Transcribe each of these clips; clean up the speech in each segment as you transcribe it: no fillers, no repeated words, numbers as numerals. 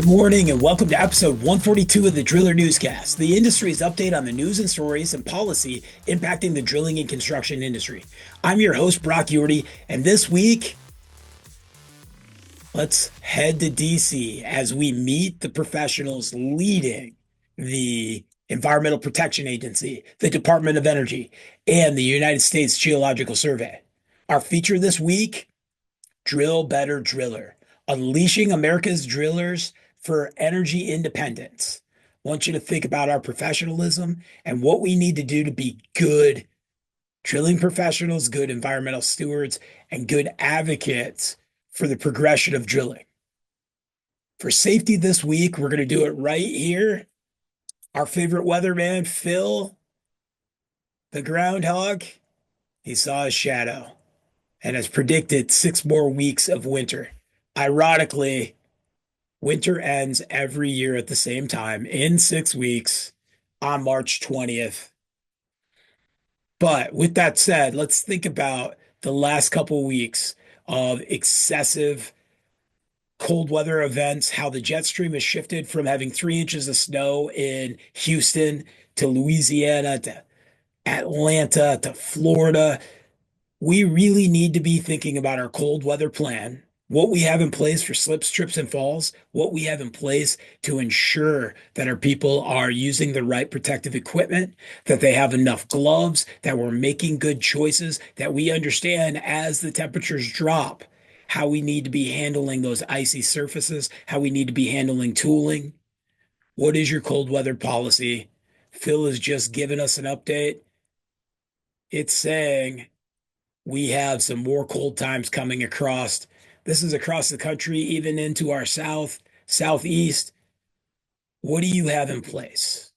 Good morning and welcome to episode 142 of the Driller Newscast, the industry's update on the news and stories and policy impacting the drilling and construction industry. I'm your host, Brock Yorty, and this week, let's head to DC as we meet the professionals leading the Environmental Protection Agency, the Department of Energy, and the United States Geological Survey. Our feature this week: Drill Better Driller, unleashing America's drillers for energy independence. I want you to think about our professionalism and what we need to do to be good drilling professionals, good environmental stewards, and good advocates for the progression of drilling. For safety this week, we're going to do it right here. Our favorite weatherman, Phil, the groundhog, he saw a shadow and has predicted 6 more weeks of winter. Ironically, winter ends every year at the same time in 6 weeks on March 20th. But with that said, let's think about the last couple weeks of excessive cold weather events, how the jet stream has shifted from having 3 inches of snow in Houston to Louisiana to Atlanta to Florida. We really need to be thinking about our cold weather plan, what we have in place for slips, trips, and falls, what we have in place to ensure that our people are using the right protective equipment, that they have enough gloves, that we're making good choices, that we understand as the temperatures drop, how we need to be handling those icy surfaces, how we need to be handling tooling. What is your cold weather policy? Phil has just given us an update. It's saying we have some more cold times coming across. This is across the country, even into our southeast. What do you have in place?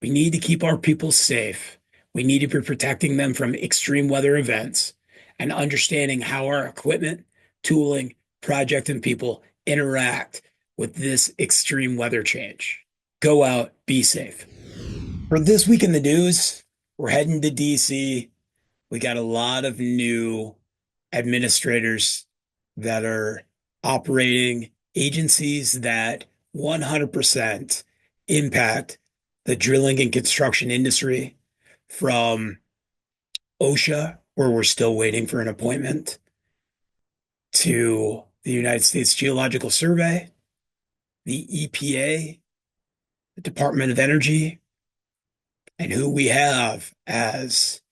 We need to keep our people safe. We need to be protecting them from extreme weather events and understanding how our equipment, tooling, project, and people interact with this extreme weather change. Go out, be safe. For this week in the news, we're heading to DC. We got a lot of new administrators that are operating agencies that 100% impact the drilling and construction industry, from OSHA, where we're still waiting for an appointment, to the United States Geological Survey, the EPA, the Department of Energy, and who we have as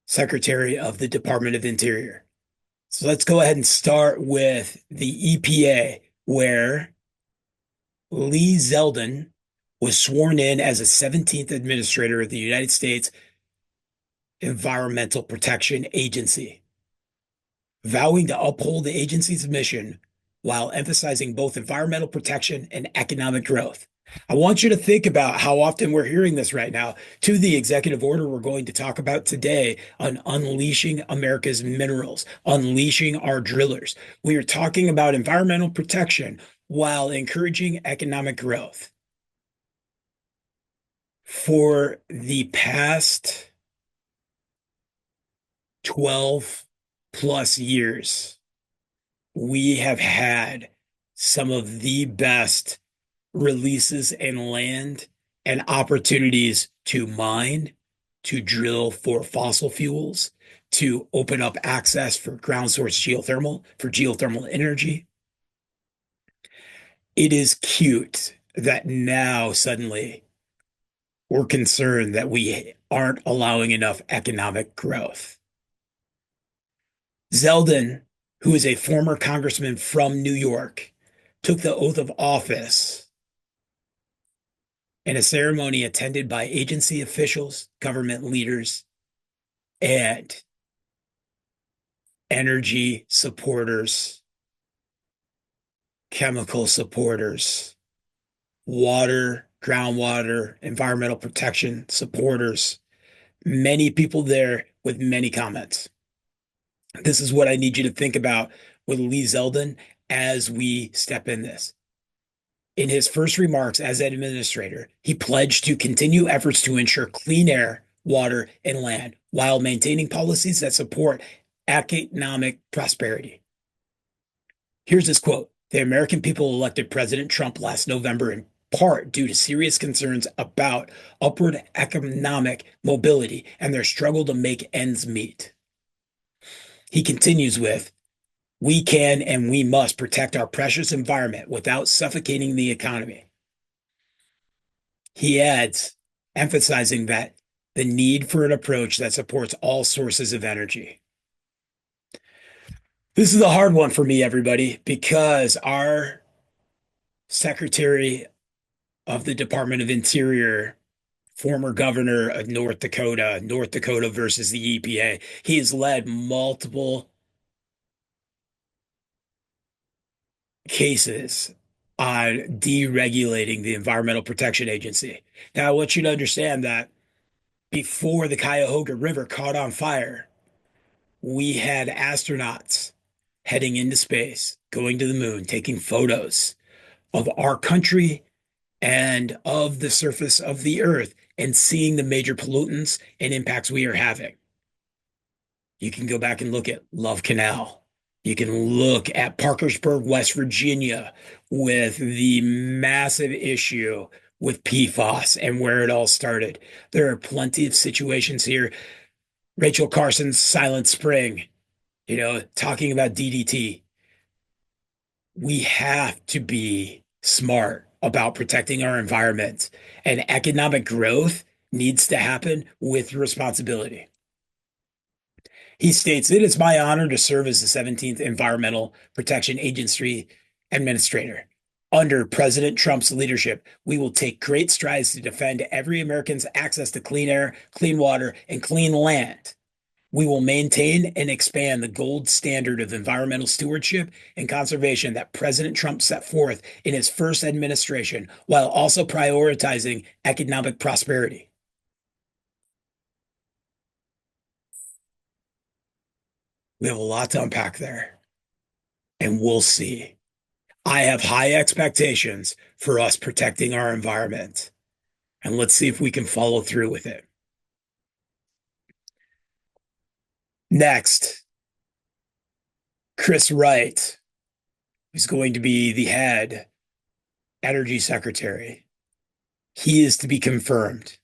Secretary of the Department of Interior. So let's go ahead and start with the EPA, where Lee Zeldin was sworn in as a 17th administrator of the United States Environmental Protection Agency, vowing to uphold the agency's mission while emphasizing both environmental protection and economic growth. I want you to think about how often we're hearing this right now to the executive order we're going to talk about today on unleashing America's minerals, unleashing our drillers. We are talking about environmental protection while encouraging economic growth. For the past 12 plus years, we have had some of the best releases in land and opportunities to mine, to drill for fossil fuels, to open up access for ground source geothermal, for geothermal energy. It is cute that now suddenly we're concerned that we aren't allowing enough economic growth. Zeldin, who is a former congressman from New York, took the oath of office in a ceremony attended by agency officials, government leaders, and energy supporters, chemical supporters, water, groundwater, environmental protection supporters, many people there with many comments. This is what I need you to think about with Lee Zeldin as we step in this. In his first remarks as administrator, he pledged to continue efforts to ensure clean air, water, and land while maintaining policies that support economic prosperity. Here's his quote: The American people elected President Trump last November in part due to serious concerns about upward economic mobility and their struggle to make ends meet. He continues with, we can and we must protect our precious environment without suffocating the economy. He adds, emphasizing that the need for an approach that supports all sources of energy. This is a hard one for me, everybody, because our Secretary of the Department of Interior, former governor of North Dakota versus the EPA, he has led multiple cases on deregulating the Environmental Protection Agency. Now, I want you to understand that before the Cuyahoga River caught on fire, we had astronauts heading into space, going to the moon, taking photos of our country and of the surface of the earth and seeing the major pollutants and impacts we are having. You can go back and look at Love Canal. You can look at Parkersburg, West Virginia, with the massive issue with PFAS and where it all started. There are plenty of situations here. Rachel Carson's Silent Spring, talking about DDT. We have to be smart about protecting our environment, and economic growth needs to happen with responsibility. He states, it is my honor to serve as the 17th Environmental Protection Agency Administrator. Under President Trump's leadership, we will take great strides to defend every American's access to clean air, clean water, and clean land. We will maintain and expand the gold standard of environmental stewardship and conservation that President Trump set forth in his first administration, while also prioritizing economic prosperity. We have a lot to unpack there, and we'll see. I have high expectations for us protecting our environment, and let's see if we can follow through with it. Next, Chris Wright is going to be the head energy secretary. He is to be confirmed.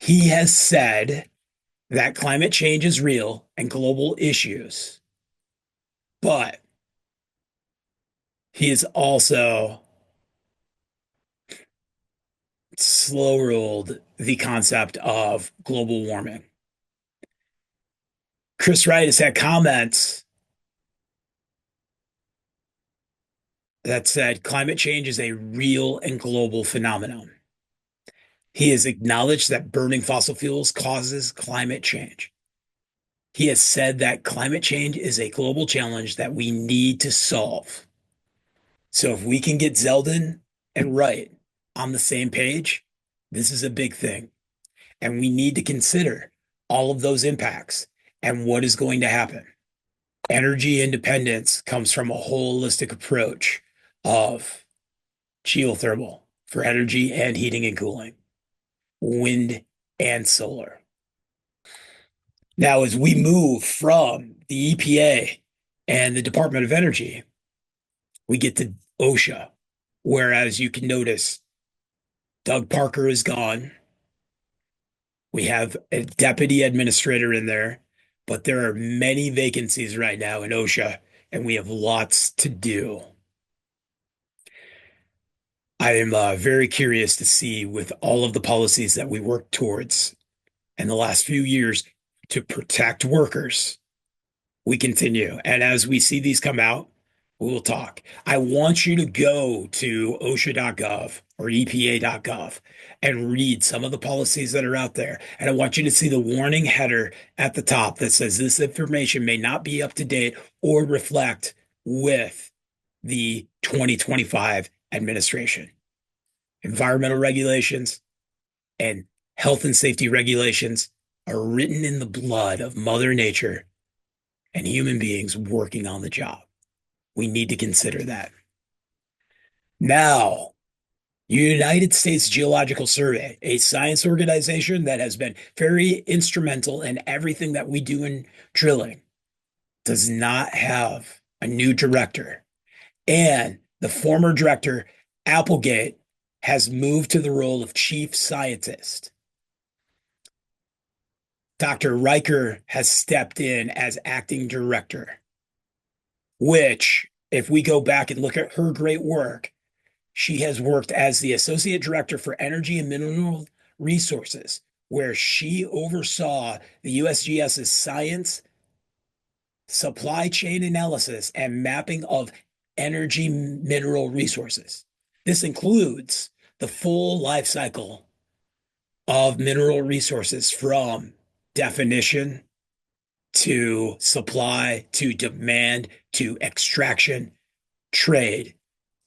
He has said that climate change is real and global issues, but he has also slow rolled the concept of global warming. Chris Wright has had comments that said climate change is a real and global phenomenon. He has acknowledged that burning fossil fuels causes climate change. He has said that climate change is a global challenge that we need to solve. So if we can get Zeldin and Wright on the same page, this is a big thing. And we need to consider all of those impacts and what is going to happen. Energy independence comes from a holistic approach of geothermal for energy and heating and cooling, wind and solar. Now, as we move from the EPA and the Department of Energy, we get to OSHA, whereas you can notice Doug Parker is gone. We have a deputy administrator in there, but there are many vacancies right now in OSHA, and we have lots to do. I am very curious to see, with all of the policies that we work towards in the last few years to protect workers, we continue. And as we see these come out, we will talk. I want you to go to OSHA.gov or EPA.gov and read some of the policies that are out there. And I want you to see the warning header at the top that says this information may not be up to date or reflect with the 2025 administration. Environmental regulations and health and safety regulations are written in the blood of Mother Nature and human beings working on the job. We need to consider that. Now, United States Geological Survey, a science organization that has been very instrumental in everything that we do in drilling, does not have a new director. And The former director, Applegate, has moved to the role of chief scientist. Dr. Riker has stepped in as acting director, which, if we go back and look at her great work, she has worked as the associate director for energy and mineral resources, where she oversaw the USGS's science, supply chain analysis, and mapping of energy mineral resources. This includes the full life cycle of mineral resources from definition to supply to demand to extraction, trade,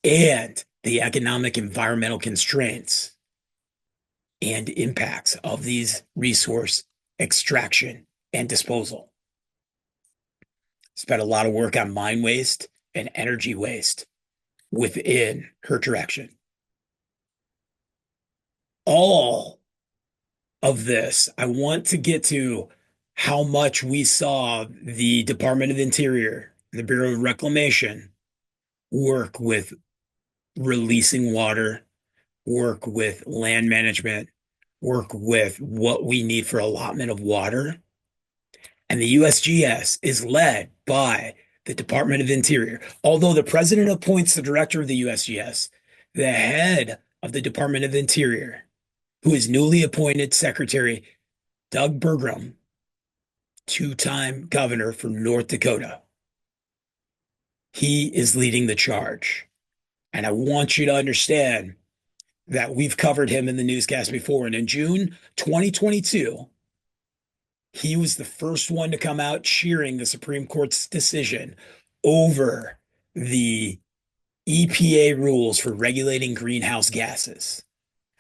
and the economic environmental constraints and impacts of these resource extraction and disposal. Spent a lot of work on mine waste and energy waste within her direction. All of this, I want to get to how much we saw the Department of Interior, the Bureau of Reclamation, work with releasing water, work with land management, work with what we need for allotment of water. And the USGS is led by the Department of Interior. Although the president appoints the director of the USGS, the head of the Department of Interior, who is newly appointed Secretary Doug Burgum, two-time governor from North Dakota. He is leading the charge. And I want you to understand that we've covered him in the newscast before. And in June 2022, he was the first one to come out cheering the Supreme Court's decision over the EPA rules for regulating greenhouse gases.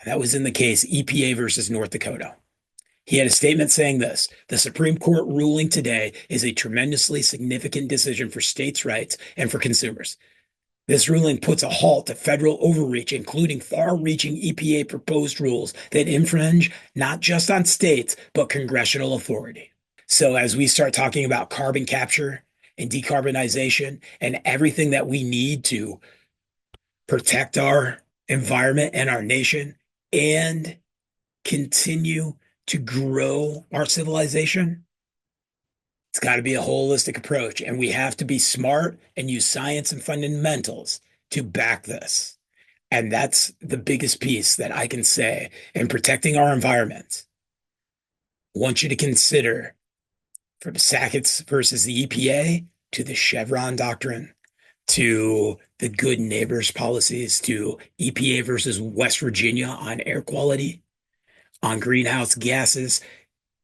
And that was in the case EPA versus North Dakota. He had a statement saying this: the Supreme Court ruling today is a tremendously significant decision for states' rights and for consumers. This ruling puts a halt to federal overreach, including far-reaching EPA proposed rules that infringe not just on states, but congressional authority. So as we start talking about carbon capture and decarbonization and everything that we need to protect our environment and our nation and continue to grow our civilization, it's got to be a holistic approach, and we have to be smart and use science and fundamentals to back this. And that's the biggest piece that I can say in protecting our environment. I want you to consider, from Sackett's versus the EPA to the Chevron doctrine to the good neighbors policies to EPA versus West Virginia on air quality, on greenhouse gases,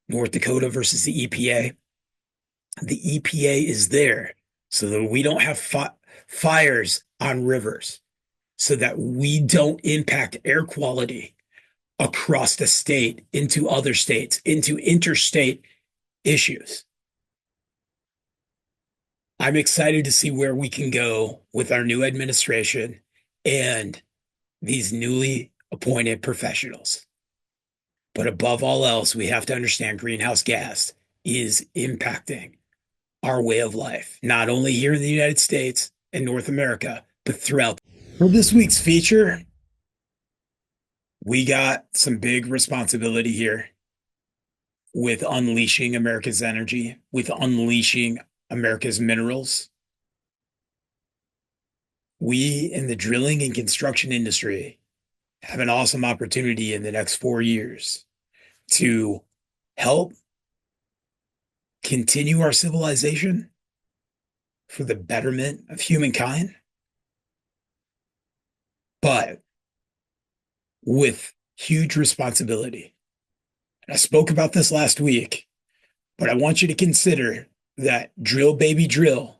North Dakota versus the EPA. The EPA is there so that we don't have fires on rivers, so that we don't impact air quality across the state, into other states, into interstate issues. I'm excited to see where we can go with our new administration and these newly appointed professionals. But above all else, we have to understand greenhouse gas is impacting our way of life, not only here in the United States and North America, but throughout. For this week's feature, we got some big responsibility here with unleashing America's energy, with unleashing America's minerals. We in the drilling and construction industry have an awesome opportunity in the next 4 years to help continue our civilization for the betterment of humankind, but with huge responsibility. And I spoke about this last week, but I want you to consider that Drill Baby Drill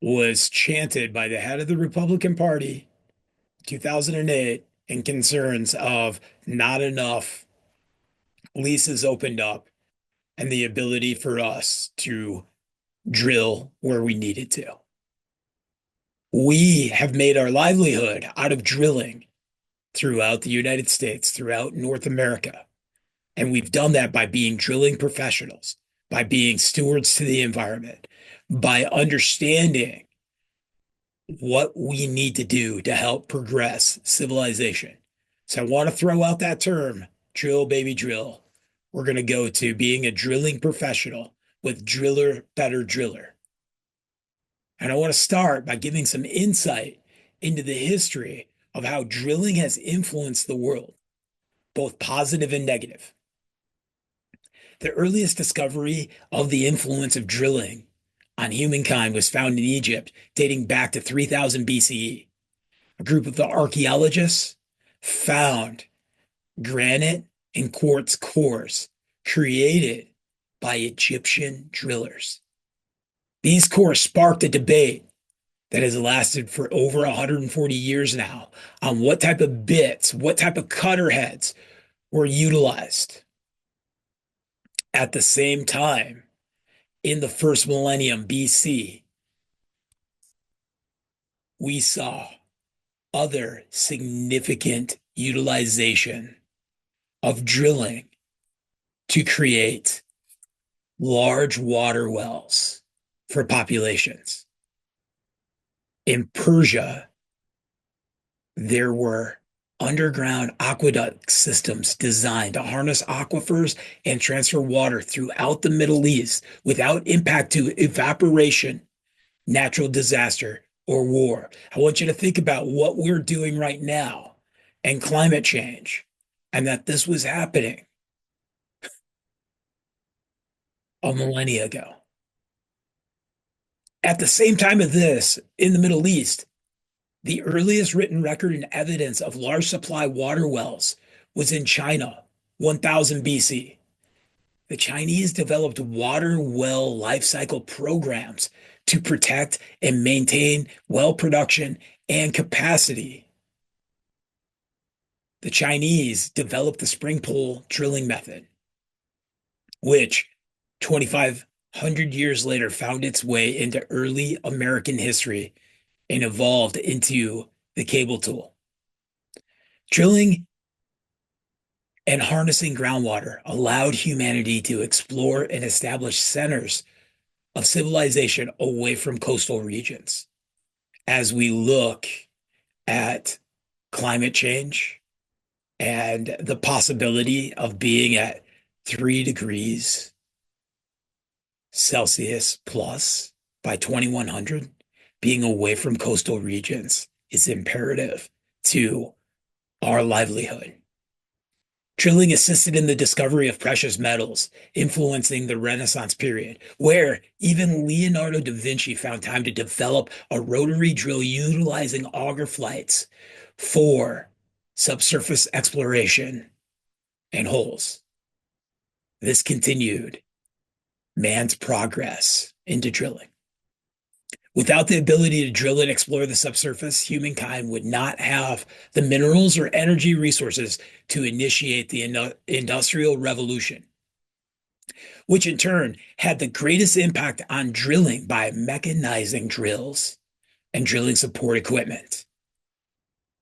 was chanted by the head of the Republican Party in 2008 in concerns of not enough leases opened up and the ability for us to drill where we needed to. We have made our livelihood out of drilling throughout the United States, throughout North America. And we've done that by being drilling professionals, by being stewards to the environment, by understanding what we need to do to help progress civilization. So I want to throw out that term, drill, baby, drill. We're going to go to being a drilling professional with Driller Better Driller. And I want to start by giving some insight into the history of how drilling has influenced the world, both positive and negative. The earliest discovery of the influence of drilling on humankind was found in Egypt, dating back to 3000 BCE. A group of the archaeologists found granite and quartz cores created by Egyptian drillers. These cores sparked a debate that has lasted for over 140 years now on what type of bits, what type of cutter heads were utilized. At the same time, in the first millennium BC, we saw other significant utilization of drilling to create large water wells for populations. In Persia, there were underground aqueduct systems designed to harness aquifers and transfer water throughout the Middle East without impact to evaporation, natural disaster, or war. I want you to think about what we're doing right now and climate change, and that this was happening a millennia ago. At the same time of this, in the Middle East, the earliest written record and evidence of large supply water wells was in China, 1000 BC. The Chinese developed water well life cycle programs to protect and maintain well production and capacity. The Chinese developed the spring pole drilling method, which 2,500 years later found its way into early American history and evolved into the cable tool. Drilling and harnessing groundwater allowed humanity to explore and establish centers of civilization away from coastal regions. As we look at climate change and the possibility of being at 3 degrees Celsius plus by 2100, being away from coastal regions is imperative to our livelihood. Drilling assisted in the discovery of precious metals, influencing the Renaissance period, where even Leonardo da Vinci found time to develop a rotary drill utilizing auger flights for subsurface exploration and holes. This continued man's progress into drilling. Without the ability to drill and explore the subsurface, humankind would not have the minerals or energy resources to initiate the Industrial Revolution, which in turn had the greatest impact on drilling by mechanizing drills and drilling support equipment.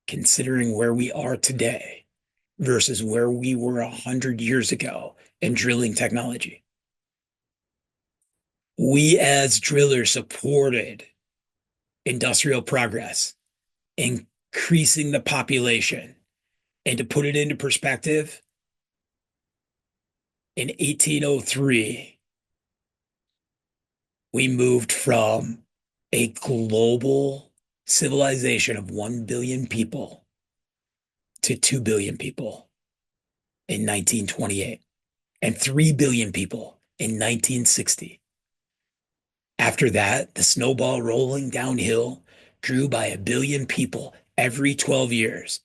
Considering where we are today versus where we were 100 years ago in drilling technology, we as drillers supported industrial progress, increasing the population. And to put it into perspective, in 1803, we moved from a global civilization of 1 billion people to 2 billion people in 1928 and 3 billion people in 1960. After that, the snowball rolling downhill grew by 1 billion people every 12 years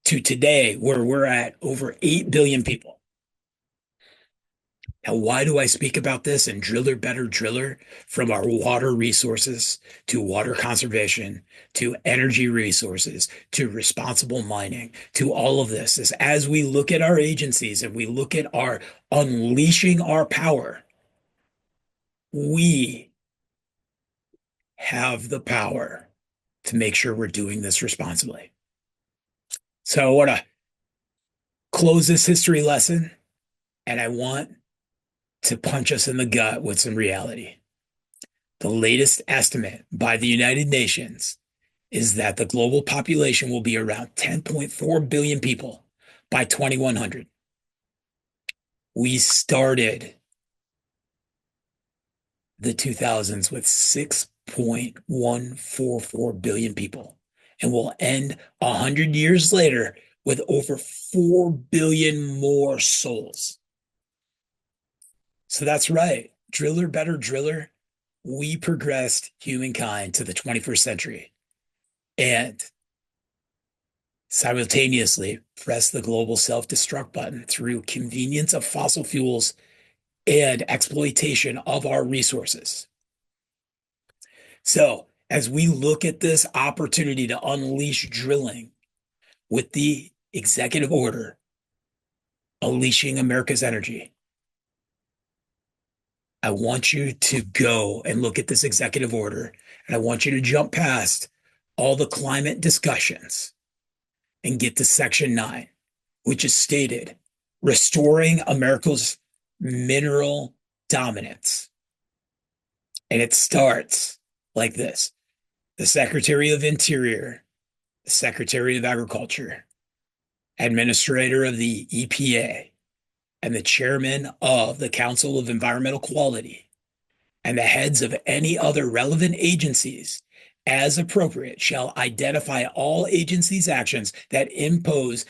to today, where we're at over 8 billion people. Now, why do I speak about this in Driller Better Driller? From our water resources to water conservation to energy resources to responsible mining to all of this is as we look at our agencies and we look at our unleashing our power, we have the power to make sure we're doing this responsibly. So I want to close this history lesson, and I want to punch us in the gut with some reality. The latest estimate by the United Nations is that the global population will be around 10.4 billion people by 2100. We started the 2000s with 6.144 billion people, and we'll end 100 years later with over 4 billion more souls. So that's right. Driller, better driller. We progressed humankind to the 21st century and simultaneously press the global self-destruct button through convenience of fossil fuels and exploitation of our resources. So, as we look at this opportunity to unleash drilling with the executive order, unleashing America's energy, I want you to go and look at this executive order, and I want you to jump past all the climate discussions and get to Section 9, which is stated restoring America's mineral dominance. And it starts like this: the Secretary of Interior, the Secretary of Agriculture, Administrator of the EPA, and the Chairman of the Council of Environmental Quality, and the heads of any other relevant agencies, as appropriate, shall identify all agencies' actions that impose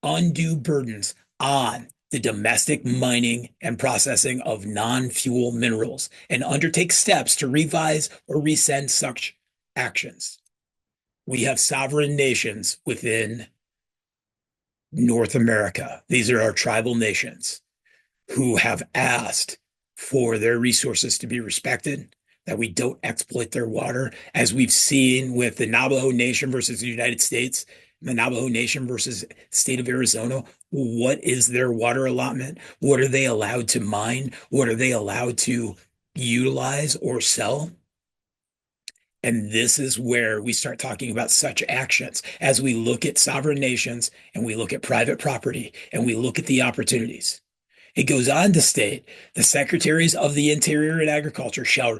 undue burdens on the domestic mining and processing of non-fuel minerals and undertake steps to revise or rescind such actions. We have sovereign nations within North America. These are our tribal nations who have asked for their resources to be respected, that we don't exploit their water, as we've seen with the Navajo Nation versus the United States, the Navajo Nation versus state of Arizona. What is their water allotment? What are they allowed to mine? What are they allowed to utilize or sell? And this is where we start talking about such actions as we look at sovereign nations and we look at private property and we look at the opportunities. It goes on to state the secretaries of the Interior and Agriculture shall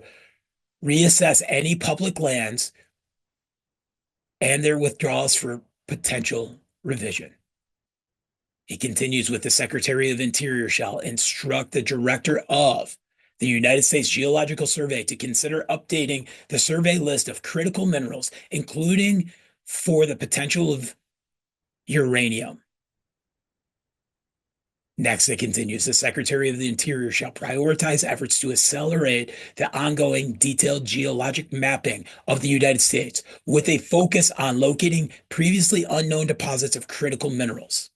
reassess any public lands and their withdrawals for potential revision. He continues with the Secretary of Interior shall instruct the Director of the United States Geological Survey to consider updating the survey list of critical minerals, including for the potential of uranium. Next, it continues, the Secretary of the Interior shall prioritize efforts to accelerate the ongoing detailed geologic mapping of the United States with a focus on locating previously unknown deposits of critical minerals.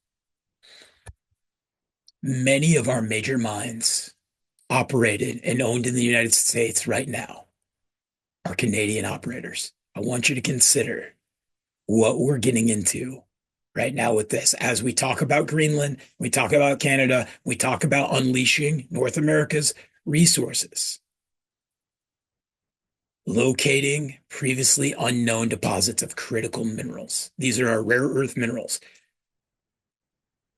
Many of our major mines operated and owned in the United States right now are Canadian operators. I want you to consider what we're getting into right now with this. As we talk about Greenland, we talk about Canada, we talk about unleashing North America's resources, locating previously unknown deposits of critical minerals. These are our rare earth minerals.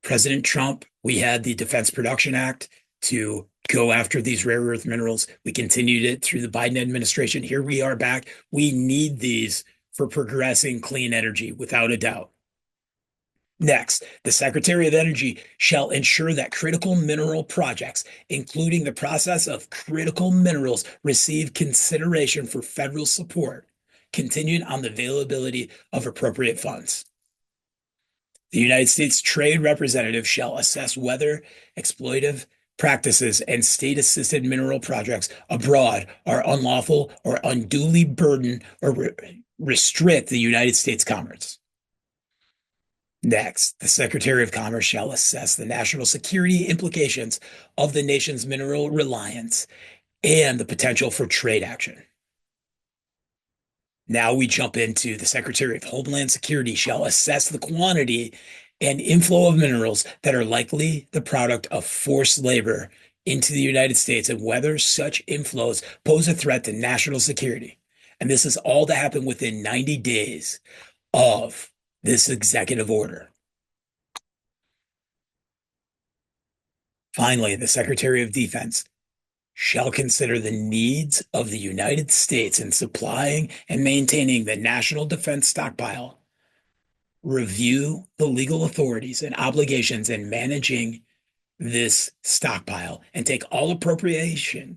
President Trump, we had the Defense Production Act to go after these rare earth minerals. We continued it through the Biden administration. Here we are back. We need these for progressing clean energy, without a doubt. Next, the Secretary of Energy shall ensure that critical mineral projects, including the process of critical minerals, receive consideration for federal support, contingent on the availability of appropriate funds. The United States Trade Representative shall assess whether exploitive practices and state-assisted mineral projects abroad are unlawful or unduly burden or restrict the United States commerce. Next, the Secretary of Commerce shall assess the national security implications of the nation's mineral reliance and the potential for trade action. Now we jump into the Secretary of Homeland Security shall assess the quantity and inflow of minerals that are likely the product of forced labor into the United States and whether such inflows pose a threat to national security. And this is all to happen within 90 days of this executive order. Finally, the Secretary of Defense shall consider the needs of the United States in supplying and maintaining the national defense stockpile, review the legal authorities and obligations in managing this stockpile, and take all appropriate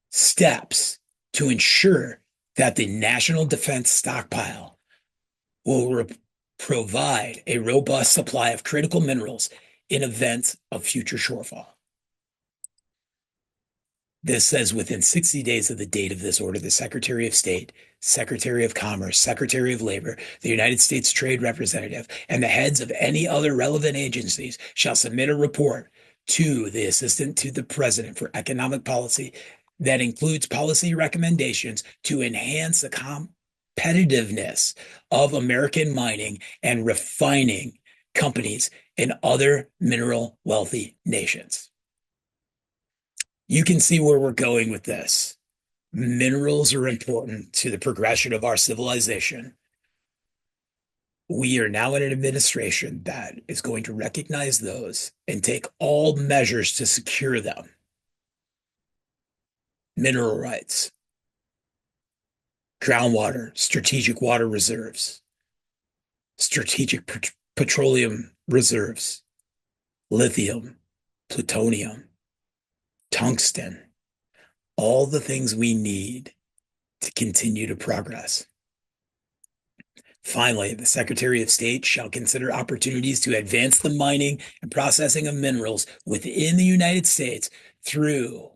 steps to ensure that the national defense stockpile will provide a robust supply of critical minerals in event of future shortfall. This says within 60 days of the date of this order, the Secretary of State, Secretary of Commerce, Secretary of Labor, the United States Trade Representative, and the heads of any other relevant agencies shall submit a report to the Assistant to the President for Economic Policy that includes policy recommendations to enhance the competitiveness of American mining and refining companies in other mineral wealthy nations. You can see where we're going with this. Minerals are important to the progression of our civilization. We are now in an administration that is going to recognize those and take all measures to secure them. Mineral rights, groundwater, strategic water reserves, strategic petroleum reserves, lithium, plutonium, tungsten, all the things we need to continue to progress. Finally, the Secretary of State shall consider opportunities to advance the mining and processing of minerals within the United States through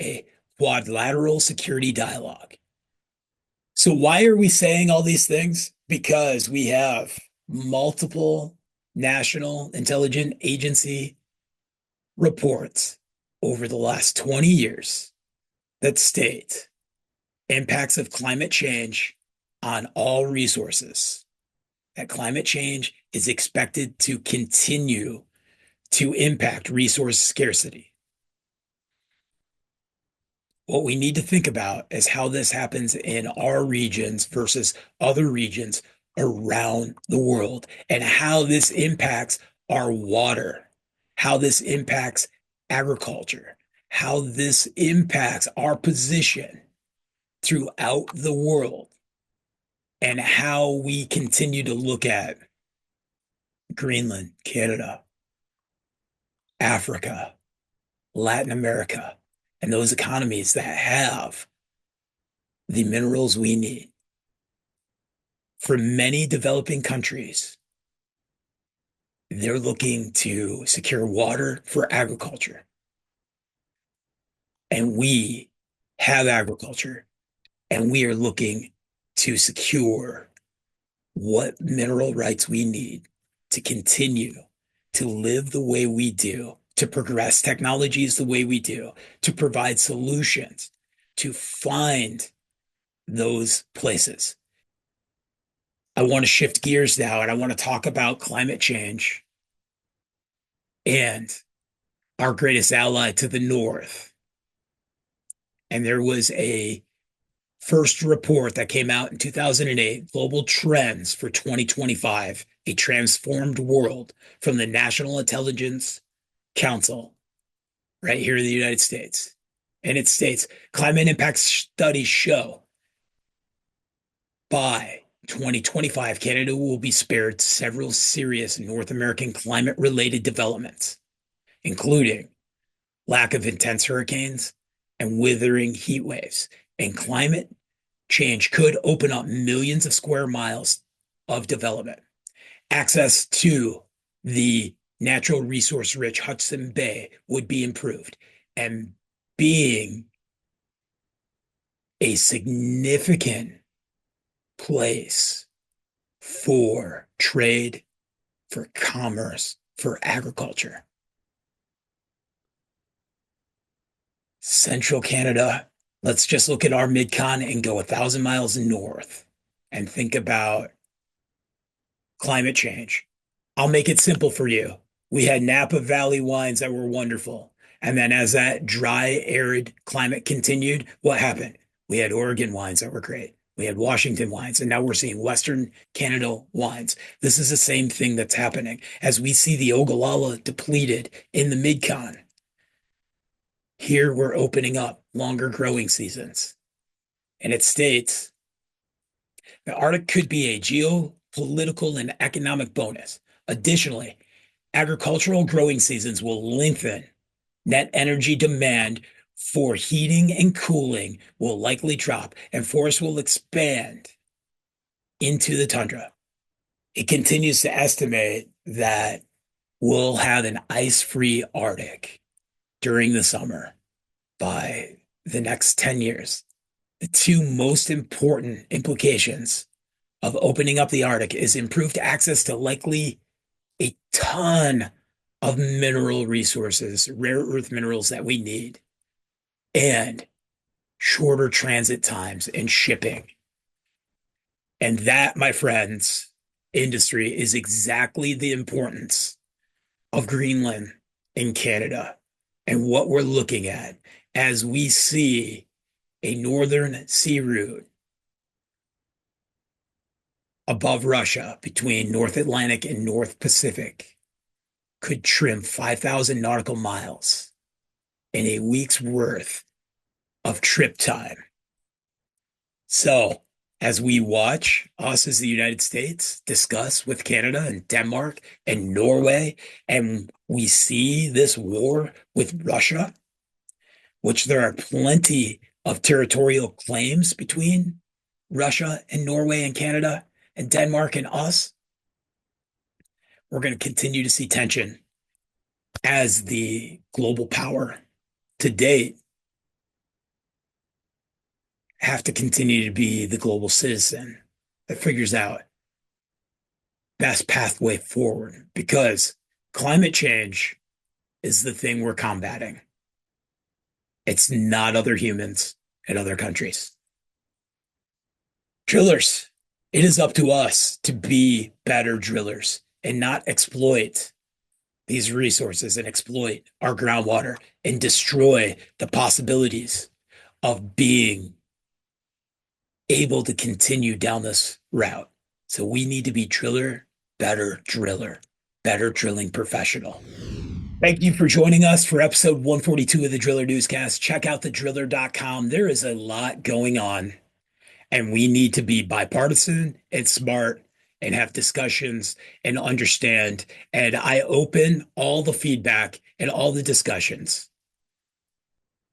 a quadrilateral security dialogue. So why are we saying all these things? Because we have multiple national intelligence agency reports over the last 20 years that state impacts of climate change on all resources. That climate change is expected to continue to impact resource scarcity. What we need to think about is how this happens in our regions versus other regions around the world, and how this impacts our water, how this impacts agriculture, how this impacts our position throughout the world, and how we continue to look at Greenland, Canada, Africa, Latin America, and those economies that have the minerals we need. For many developing countries, they're looking to secure water for agriculture. And we have agriculture, and we are looking to secure what mineral rights we need to continue to live the way we do, to progress technologies the way we do, to provide solutions, to find those places. I want to shift gears now, and I want to talk about climate change and our greatest ally to the north. And there was a first report that came out in 2008, Global Trends for 2025, A Transformed World, from the National Intelligence Council, right here in the United States. And it states, climate impact studies show by 2025, Canada will be spared several serious North American climate-related developments, including lack of intense hurricanes and withering heat waves. And climate change could open up millions of square miles of development. Access to the natural resource-rich Hudson Bay would be improved, and being a significant place for trade, for commerce, for agriculture. Central Canada, let's just look at our mid-con and go 1,000 miles north and think about climate change. I'll make it simple for you. We had Napa Valley wines that were wonderful. And then as that dry, arid climate continued, what happened? We had Oregon wines that were great. We had Washington wines, and now we're seeing Western Canada wines. This is the same thing that's happening as we see the Ogallala depleted in the Mid-Con. Here we're opening up longer growing seasons. And it states the Arctic could be a geopolitical and economic bonus. Additionally, agricultural growing seasons will lengthen. Net energy demand for heating and cooling will likely drop, and forests will expand into the tundra. It continues to estimate that we'll have an ice-free Arctic during the summer by the next 10 years. The two most important implications of opening up the Arctic is improved access to likely a ton of mineral resources, rare earth minerals that we need, and shorter transit times and shipping. And that, my friends, industry is exactly the importance of Greenland and Canada and what we're looking at as we see a northern sea route above Russia between North Atlantic and North Pacific could trim 5,000 nautical miles in a week's worth of trip time. So, as we watch us as the United States discuss with Canada and Denmark and Norway, and we see this war with Russia, which there are plenty of territorial claims between Russia and Norway and Canada and Denmark and us, we're going to continue to see tension as the global power to date have to continue to be the global citizen that figures out best pathway forward, because climate change is the thing we're combating. It's not other humans and other countries. Drillers, it is up to us to be better drillers and not exploit these resources and exploit our groundwater and destroy the possibilities of being able to continue down this route. So we need to be better drilling professional. Thank you for joining us for episode 142 of the Driller Newscast. Check out thedriller.com. There is a lot going on, and we need to be bipartisan and smart and have discussions and understand. And I open all the feedback and all the discussions.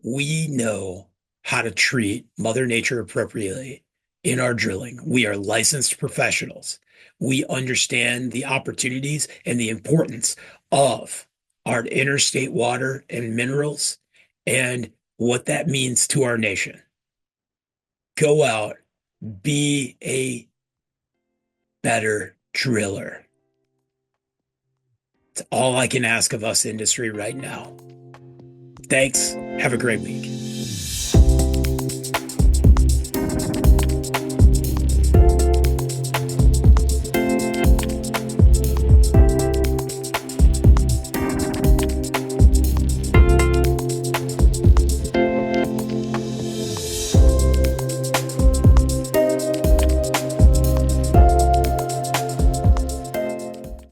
We know how to treat Mother Nature appropriately in our drilling. We are licensed professionals. We understand the opportunities and the importance of our interstate water and minerals and what that means to our nation. Go out, be a better driller. It's all I can ask of us industry right now. Thanks. Have a great week.